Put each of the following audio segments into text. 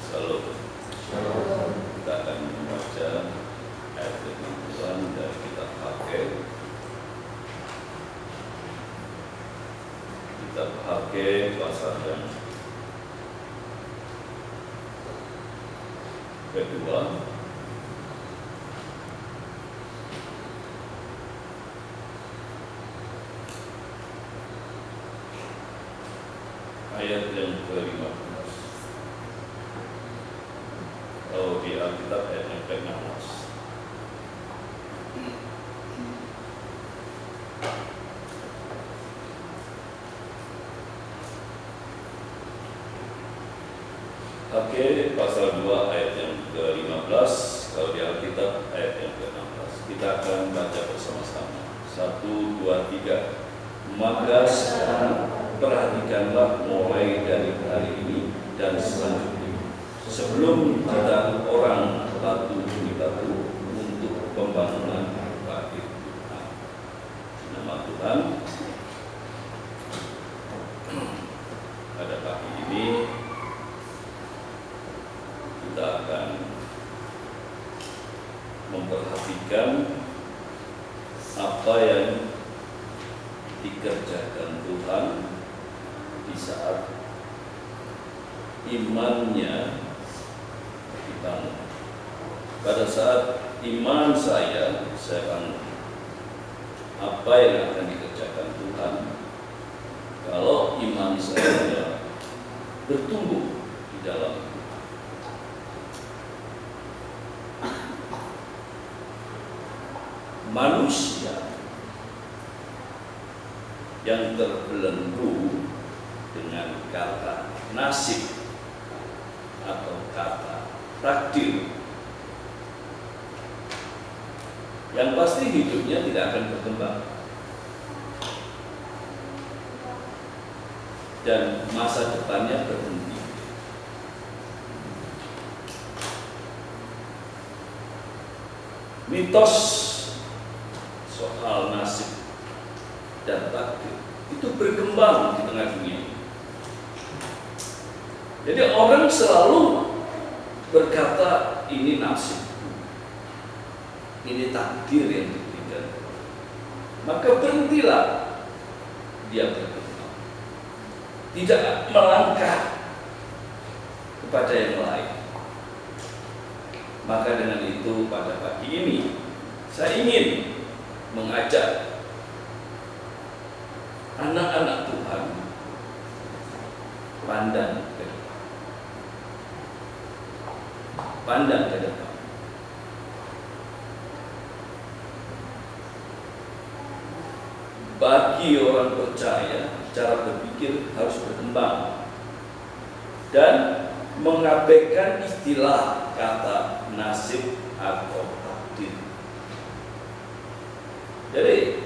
Shalom. Kita akan membaca ayat firman Tuhan dari kitab Hagai. Kitab Hagai pasal yang kedua. Ayat yang ke-15. Kalau di Alkitab ayat yang ke-16. Hagai pasal 2 ayat yang ke-15. Kalau di Alkitab ayat yang ke-16. Kita akan baca bersama-sama. 1, 2, 3. Maka sekarang perhatikanlah mulai dari hari ini dan selanjutnya, sebelum kita orang batu demi batu untuk pembangunan bait Tuhan. Nama Tuhan. Pada pagi ini kita akan memperhatikan apa yang dikerjakan Tuhan di saat imannya dibangun. Pada saat iman saya bangun, apa yang akan dikerjakan Tuhan kalau iman saya bertumbuh di dalam manusia yang terbelenggu dengan kata nasib atau kata takdir, yang pasti hidupnya tidak akan berkembang dan masa depannya berhenti. Mitos soal nasib dan takdir itu berkembang di tengah dunia. Jadi orang selalu berkata ini nasib, ini takdir yang diberikan. Maka berhentilah dia berkembang, tidak melangkah kepada yang lain. Maka dengan itu pada pagi ini saya ingin mengajak anak-anak Tuhan pandang ke depan. Bagi orang percaya, cara berpikir harus berkembang dan mengabaikan istilah kata nasib atau takdir. Jadi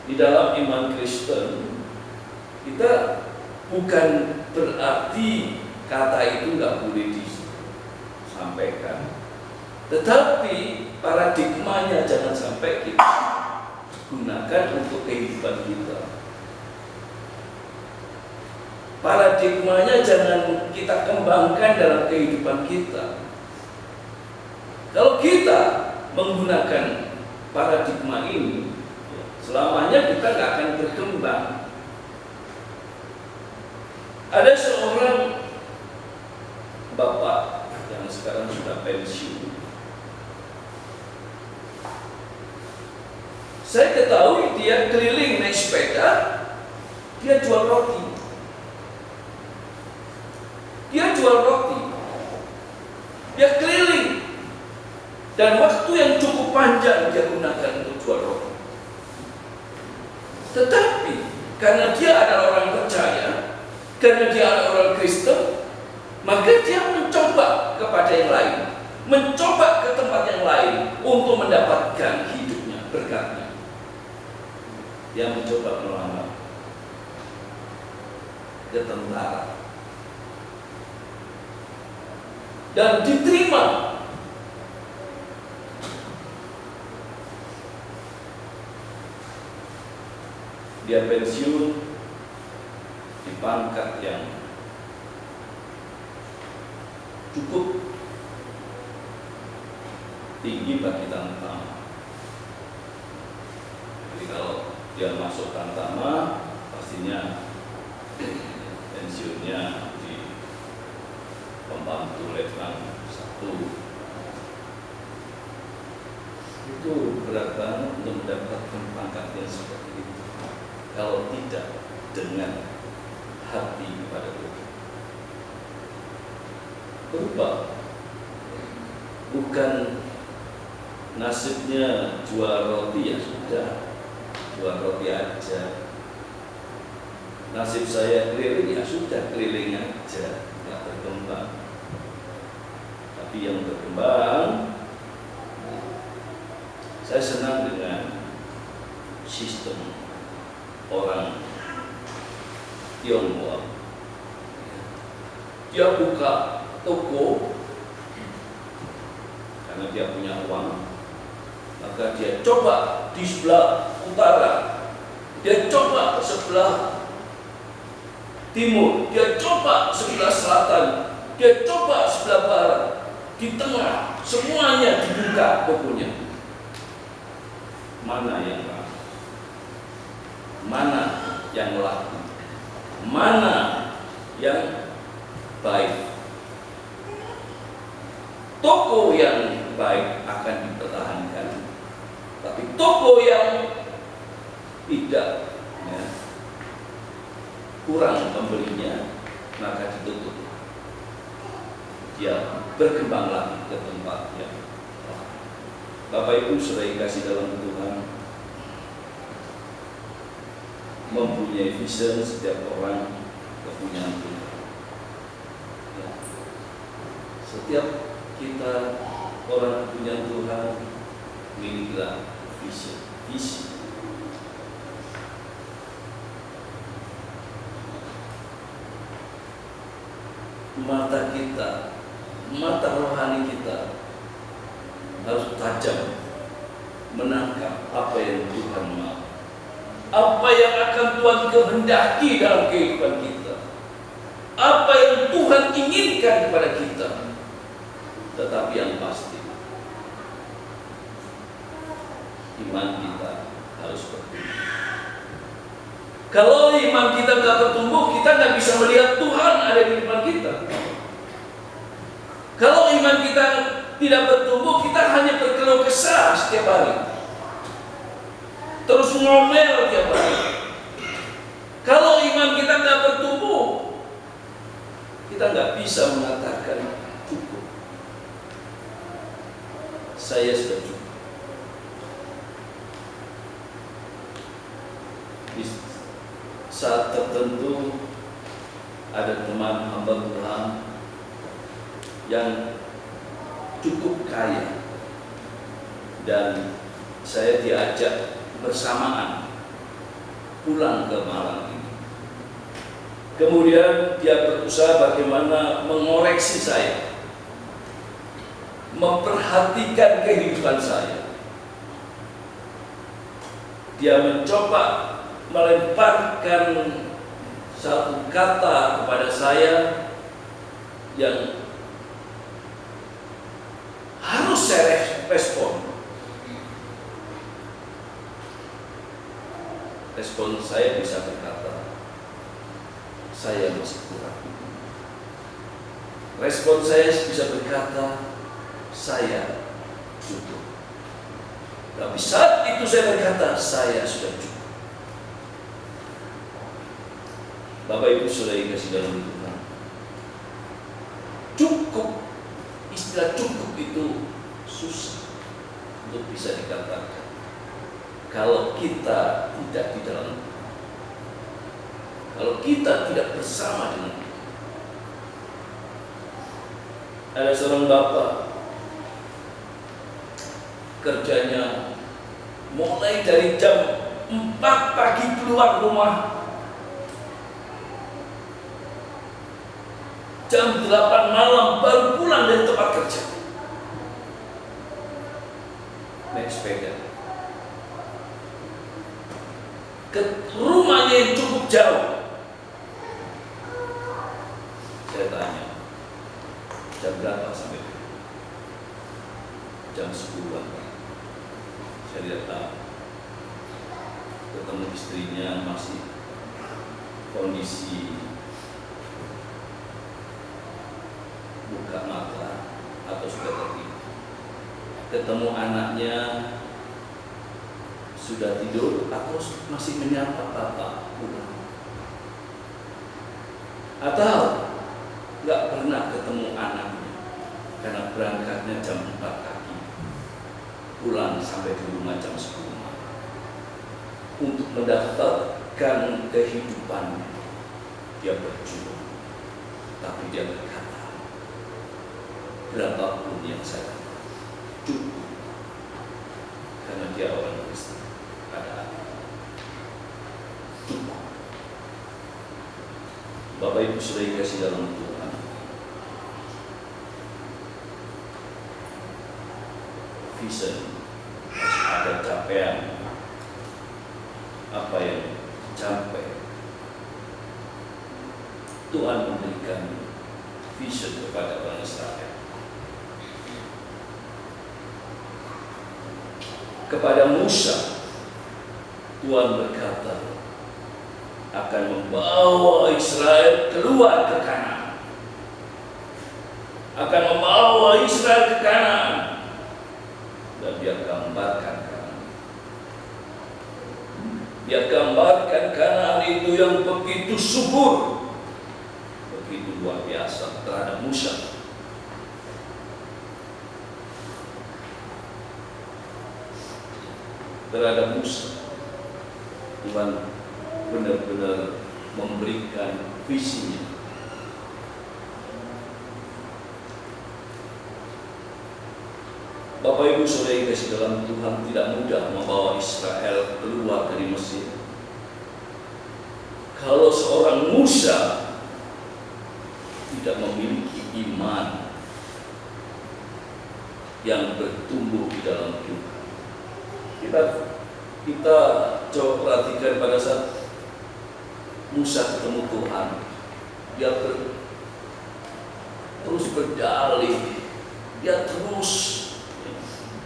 di dalam iman Kristen kita bukan berarti kata itu nggak boleh disampaikan, tetapi paradigmanya jangan sampai kita gunakan untuk kehidupan kita. Paradigmanya jangan kita kembangkan dalam kehidupan kita. Kalau kita menggunakan paradigma ini, selamanya kita nggak akan berkembang. Ada seorang bapak yang sekarang sudah pensiun. Saya ketahui dia keliling naik sepeda, dia jual roti. Dia jual roti. Dia keliling. Dan waktu yang cukup panjang dia gunakan untuk jual roti. Tetapi karena dia adalah orang percaya, karena dia adalah orang Kristen, maka dia mencoba kepada yang lain, mencoba ke tempat yang lain untuk mendapatkan hidupnya, berkatnya. Dia mencoba melamar ke tentara dan diterima. Dia pensiun di pangkat yang cukup tinggi bagi Tamtama. Jadi kalau dia masuk Tamtama, pastinya pensiunnya di pembantu letnan 1. Itu berat banget untuk mendapatkan pangkat yang seperti itu. Kalau tidak dengan hati kepada Tuhan. Berubah. Bukan nasibnya jual roti, ya sudah, jual roti aja. Nasib saya keliling, ya sudah, keliling aja, nggak berkembang. Tapi yang berkembang, saya senang dengan sistem orang Tionghoa. Dia buka toko karena dia punya uang, maka dia coba di sebelah utara, dia coba sebelah timur, dia coba sebelah selatan, dia coba sebelah barat, di tengah, semuanya dibuka tokonya. Mana yang laku? Mana yang laku? Mana yang baik? Toko yang baik akan dipertahankan, tapi toko yang tidak, ya, kurang pembelinya, maka ditutup. Dia berkembang lagi ke tempatnya. Bapak Ibu sudah dikasih dalam Tuhan, mempunyai vision setiap orang kepunyaan Tuhan. Ya. Setiap kita orang kepunyaan Tuhan milikilah visi. Mata kita, mata rohani kita harus tajam menangkap apa yang Tuhan mau, apa yang akan Tuhan kehendaki dalam kehidupan kita, apa yang Tuhan inginkan kepada kita. Tetapi yang pasti, iman kita harus bertumbuh. Kalau iman kita nggak bertumbuh, kita nggak bisa melihat Tuhan ada di depan kita. Kalau iman kita tidak bertumbuh, kita hanya berkeluh kesah setiap hari, terus ngomel tiap hari. Kalau iman kita nggak bertumbuh, kita nggak bisa mengatakan cukup. Saya sudah cukup. Di saat tertentu ada teman hamba Tuhan yang cukup kaya, dan saya diajak bersamaan pulang ke Malang ini. Kemudian dia berusaha bagaimana mengoreksi saya, memperhatikan kehidupan saya. Dia mencoba melemparkan satu kata kepada saya yang harus saya respon. Respon saya bisa berkata, saya masih kurang. Respon saya bisa berkata, saya cukup. Tapi saat itu saya berkata, saya sudah cukup. Bapak Ibu sudah dikasih dalam Tuhan. Cukup, istilah cukup itu susah untuk bisa dikatakan kalau kita tidak di dalam, kalau kita tidak bersama dengan Dia. Ada seorang bapak, kerjanya mulai dari jam 4 pagi keluar rumah, jam 8 malam baru pulang dari tempat kerja. Naik sepeda ke rumahnya yang cukup jauh. Saya tanya, Jam berapa sampai? Jam 10-an. Saya tidak tahu. Ketemu istrinya masih kondisi buka mata atau sudah tertidur. Ketemu anaknya sudah tidur atau masih menyapa bapak pulang. Atau nggak pernah ketemu anaknya karena berangkatnya jam 4 pagi, pulang sampai di rumah jam 10 malam untuk mendapatkan kehidupannya. Dia berjuang, tapi dia berkata, berapapun yang saya dapat cukup, karena dia orang Kristen. Pada cukup. Bapak Ibu sudah dikasih dalam Tuhan, vision harus ada capaian. Apa yang capai? Tuhan memberikan vision kepada orang Israel. Kepada Musa, Tuhan berkata akan membawa Israel keluar ke Kanaan. Akan membawa Israel ke Kanaan. Dan dia gambarkan Kanaan. Dia gambarkan Kanaan itu yang begitu subur, begitu luar biasa terhadap Musa. Terhadap Musa, Tuhan benar-benar memberikan visinya. Bapak Ibu Saudara yang dikasihi dalam Tuhan, tidak mudah membawa Israel keluar dari Mesir. Kalau seorang Musa tidak memiliki iman yang bertumbuh di dalam Tuhan. Kita coba perhatikan pada saat Musa ketemu Tuhan, dia terus berdalih, dia terus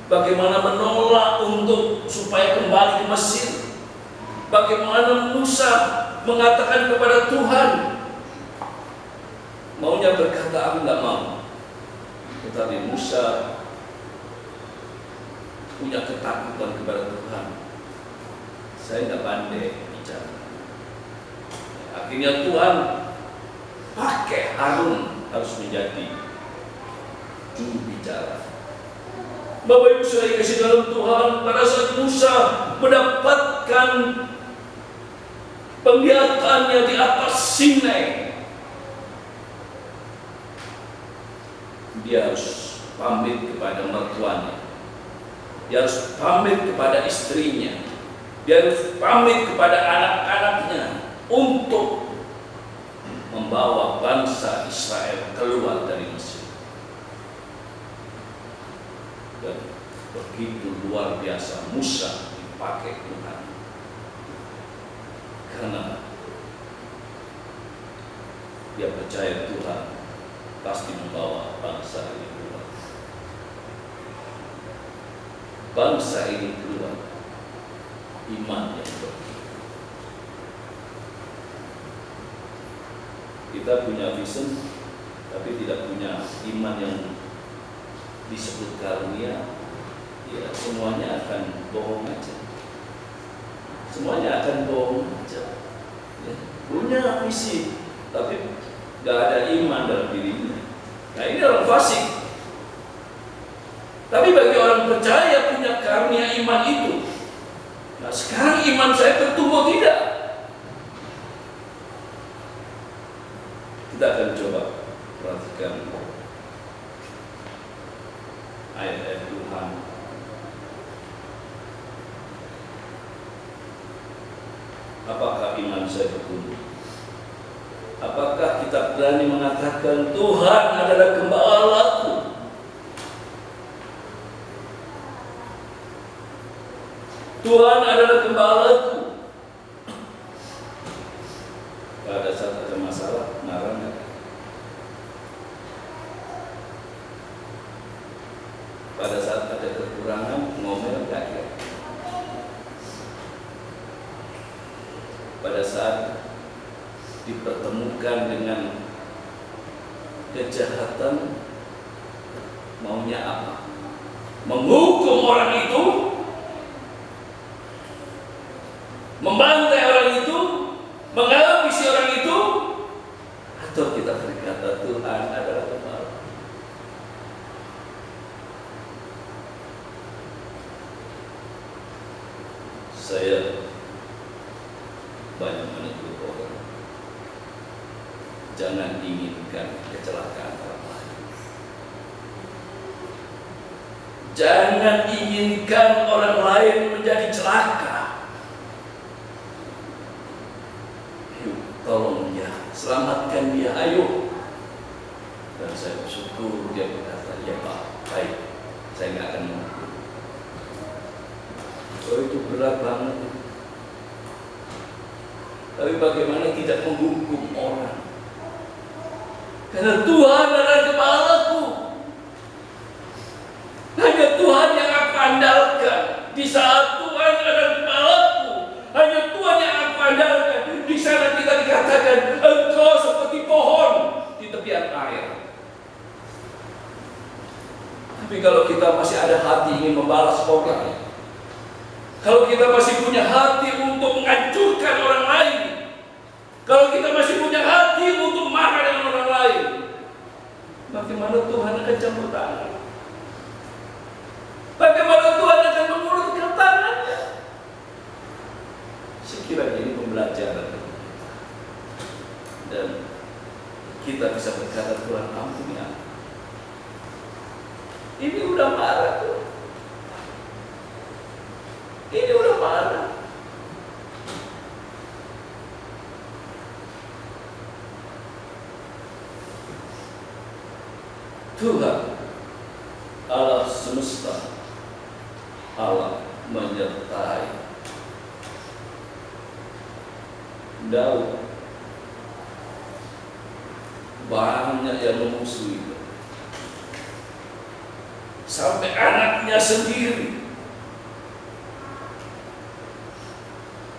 bagaimana menolak untuk supaya kembali ke Mesir. Bagaimana Musa mengatakan kepada Tuhan, maunya berkata aku nggak mau, tetapi Musa punya ketakutan kepada Tuhan. Saya nggak pandai bicara. Akhirnya Tuhan pakai Harun harus menjadi juru bicara. Bapak Ibu Saudara yang dikasihi dalam Tuhan, pada saat Musa mendapatkan penglihatannya di atas Sinai, dia harus pamit kepada mertuanya. Dia harus pamit kepada istrinya. Dia harus pamit kepada anak-anaknya untuk membawa bangsa Israel keluar dari Mesir. Dan begitu luar biasa Musa dipakai Tuhan. Karena dia percaya Tuhan pasti membawa bangsa ini keluar. Bangsa ini keluar iman yang berbeda. Kita punya vision tapi tidak punya iman yang disebut karunia, ya semuanya akan bohong aja. Semuanya akan bohong aja. Ya, punya visi tapi nggak ada iman dalam dirinya. Nah ini orang fasik. Tapi bagi orang percaya punya karunia iman itu. Nah sekarang iman saya bertumbuh tidak? Kita akan coba perhatikan ayat-ayat Tuhan. Apakah iman saya bertumbuh? Apakah kita berani mengatakan Tuhan adalah gembalaku? Tuhan adalah gembalaku. Pada saat ada masalah, marah nggak? Pada saat ada kekurangan, ngomel nggak ya? Pada saat dipertemukan dengan kejahatan, maunya apa? Menghukum orang itu, membantai orang itu, menghabisi orang itu, atau kita berkata Tuhan adalah Gembala. Saya banyak menegur orang, jangan inginkan kecelakaan orang lain. Jangan inginkan orang lain menjadi celaka. Yuk, tolong dia, selamatkan dia, ayo. Dan saya bersyukur dia berkata, ya Pak, baik, saya nggak akan menghukum. Oh, itu berat banget. Tapi bagaimana tidak menghukum orang? Karena Tuhan adalah Gembalaku. Hanya Tuhan yang aku andalkan. Di saat Tuhan adalah Gembalaku, hanya Tuhan yang aku andalkan. Di sana kita dikatakan, engkau seperti pohon di tepian air. Tapi kalau kita masih ada hati ingin membalas orang, kalau kita masih punya hati untuk menghancurkan orang lain, kalau kita masih punya hati untuk marah dengan orang lain, bagaimana Tuhan akan campur tangan? Bagaimana Tuhan akan mengulurkan tangannya? Sekiranya ini pembelajaran dan kita bisa berkata, Tuhan ampuni aku. Ini udah marah tuh. Ini udah marah. Tuhan Allah semesta, Allah menyertai Daud. Banyak yang memusuhi, sampai anaknya sendiri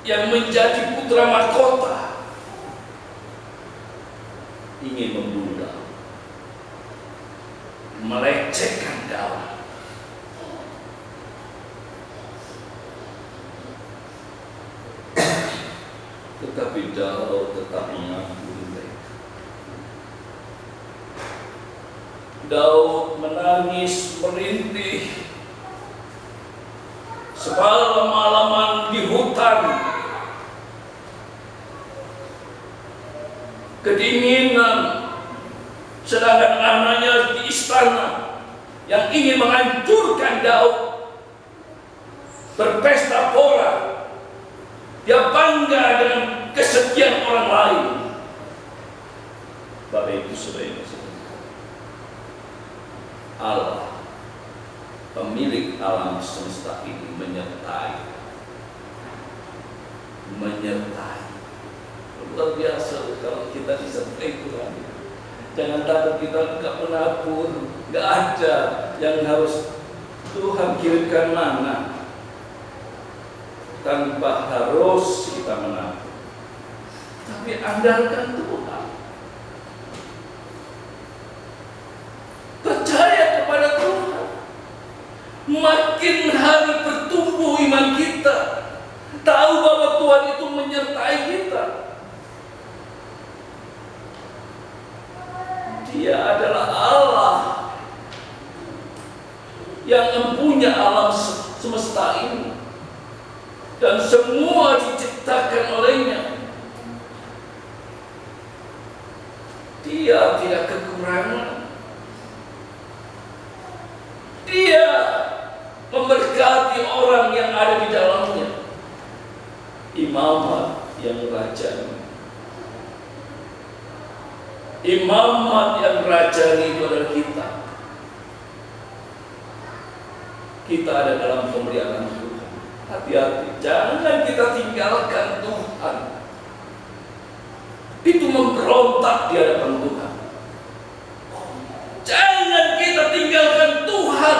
yang menjadi putra mahkota ingin membunuh Daud, melecehkan Daud. Tetapi Daud tetap mengampuni mereka. Daud menangis merintih semalam-malaman di hutan, kedinginan, sedangkan anaknya di istana yang ingin menghancurkan Daud berpesta pora. Dia bangga dengan kesetiaan orang lain. Bapak Ibu Saudara, Allah pemilik alam semesta ini menyertai. Luar biasa kalau kita bisa Tuhan. Jangan takut kita nggak menabur, nggak ada yang harus Tuhan kirimkan mana, tanpa harus kita menabur. Tapi andalkan Tuhan. Percaya kepada Tuhan. Makin hari bertumbuh iman kita, tahu bahwa Tuhan itu menyertai kita. Dia adalah Allah yang mempunyai alam semesta ini dan semua diciptakan olehnya. Dia tidak kekurangan. Dia memberkati orang yang ada di dalamnya. Imamat yang raja. Imamat yang raja itu adalah kita. Kita ada dalam pemeliharaan Tuhan. Hati-hati, jangan kita tinggalkan Tuhan. Itu memberontak di hadapan Tuhan. Jangan kita tinggalkan Tuhan.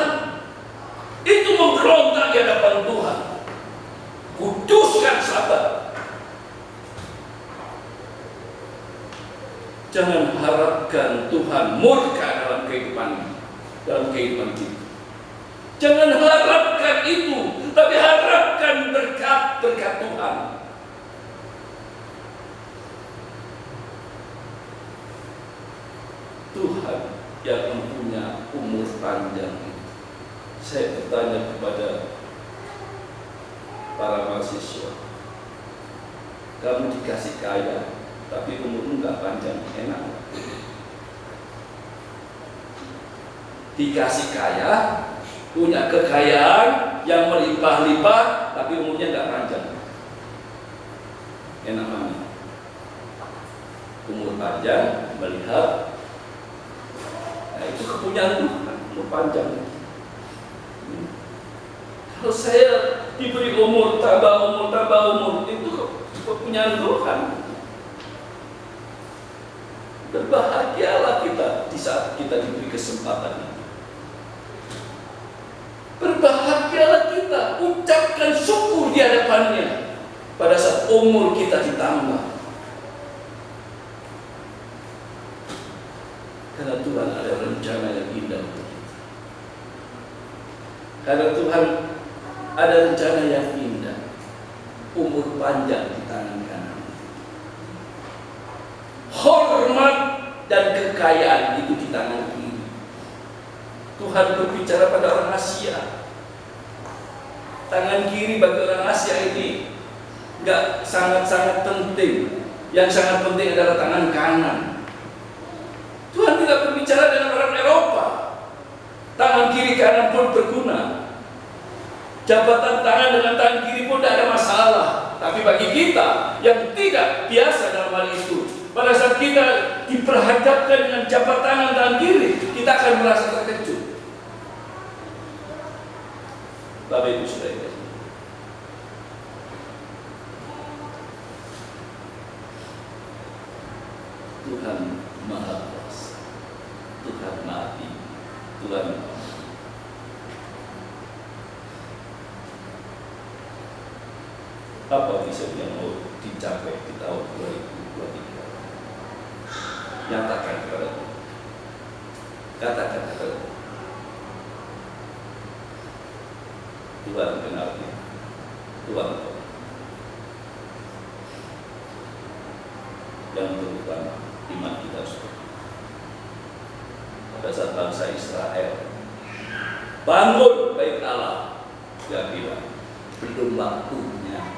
Jangan harapkan Tuhan murka dalam kehidupan kita. Jangan harapkan itu, tapi harapkan berkat Tuhan. Tuhan yang mempunyai umur panjang. Saya bertanya kepada para mahasiswa, kamu dikasih kaya, tapi umurmu nggak panjang, enak? Dikasih kaya, punya kekayaan yang melimpah-limpah, tapi umurnya nggak panjang, enak mana? Umur panjang melihat, nah itu kepunyaan Tuhan, umur panjang. Kalau saya diberi umur, tambah umur, itu kepunyaan Tuhan. Berbahagialah kita di saat kita diberi kesempatan ini. Berbahagialah kita, ucapkan syukur di hadapannya pada saat umur kita ditambah. Karena Tuhan ada rencana yang indah untuk kita. Karena Tuhan ada rencana yang indah, umur panjang di tangan kanan. Hormat dan kekayaan itu di tangan kiri. Tuhan berbicara pada orang Asia. Tangan kiri bagi orang Asia ini enggak sangat-sangat penting. Yang sangat penting adalah tangan kanan. Tuhan tidak berbicara dengan orang Eropa. Tangan kiri kanan pun berguna. Jabatan tangan dengan tangan kiri pun tidak ada masalah. Tapi bagi kita yang tidak biasa dalam hal itu, pada saat kita diperhadapkan dengan jabatan tangan kiri, kita akan merasa terkejut. Bapak Ibu Saudara, Tuhan Maha Kuasa, Tuhan Maha Tinggi, Tuhan apa bisa yang mau dicapai di tahun 2023? Nyatakan kepada Tuhan. Katakan kepada Tuhan. Tuhan kenal dia. Tuhan tahu. Yang terutama iman kita semua. Pada saat bangsa Israel bangun bait Allah, dia bilang belum waktunya.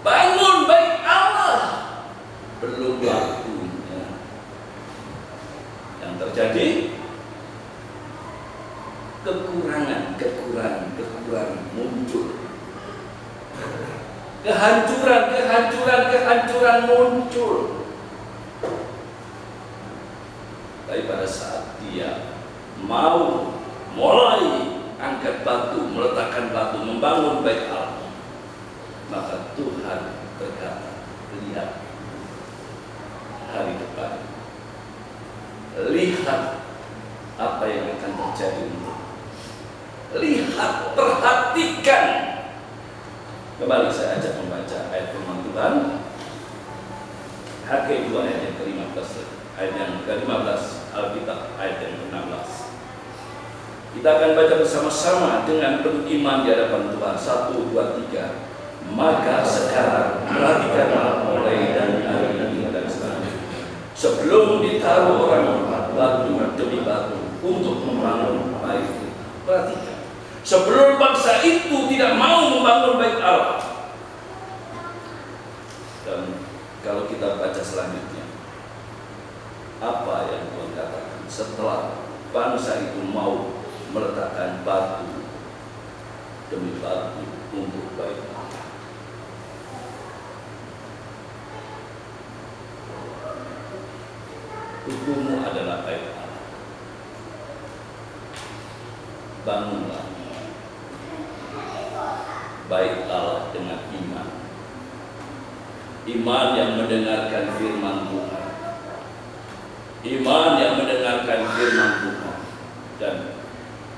Bangun bait Allah, belum waktunya. Yang terjadi kekurangan muncul. Kehancuran muncul. Tapi pada saat dia mau mulai angkat batu, meletakkan batu, membangun bait Allah, maka Tuhan berkata, lihat hari depan, lihat apa yang akan terjadi untuk, lihat, perhatikan. Kembali saya ajak membaca ayat firman Tuhan, Hakim 2 ayat yang ke-15, ayat yang ke-15, Alkitab ayat yang ke-16. Kita akan baca bersama-sama dengan penuh iman di hadapan Tuhan. 1, 2, 3. Maka sekarang perhatikanlah mulai dari hari ini dan selanjutnya, sebelum ditaruh orang batu demi batu untuk membangun bait itu. Perhatikan, sebelum bangsa itu tidak mau membangun bait Allah. Dan kalau kita baca selanjutnya, apa yang Tuhan katakan setelah bangsa itu mau meletakkan batu demi batu untuk bait Allah. Hukummu adalah bait Allah. Bangunlah bait Allah dengan iman. Iman yang mendengarkan firman Tuhan. Iman yang mendengarkan firman Tuhan. Dan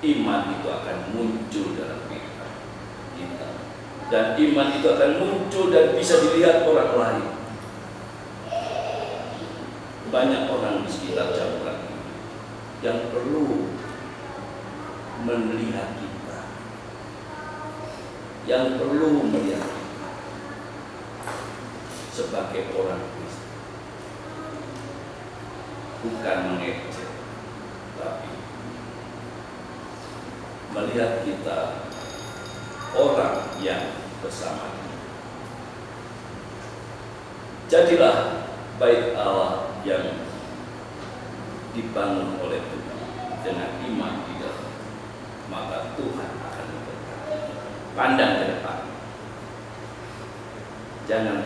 iman itu akan muncul dalam kita. Dan iman itu akan muncul dan bisa dilihat orang lain. banyak orang di sekitar campuran ini yang perlu melihat kita, yang perlu melihat kita sebagai orang Kristen, bukan mengejek, tapi melihat kita orang yang bersama. Jadilah bait Allah yang dibangun oleh Tuhan dengan iman di dalam, maka Tuhan akan memberkati. Pandang ke depan, jangan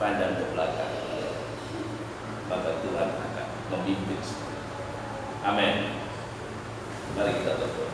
pandang ke belakang, maka Tuhan akan memimpin. Amin. Mari kita berdoa.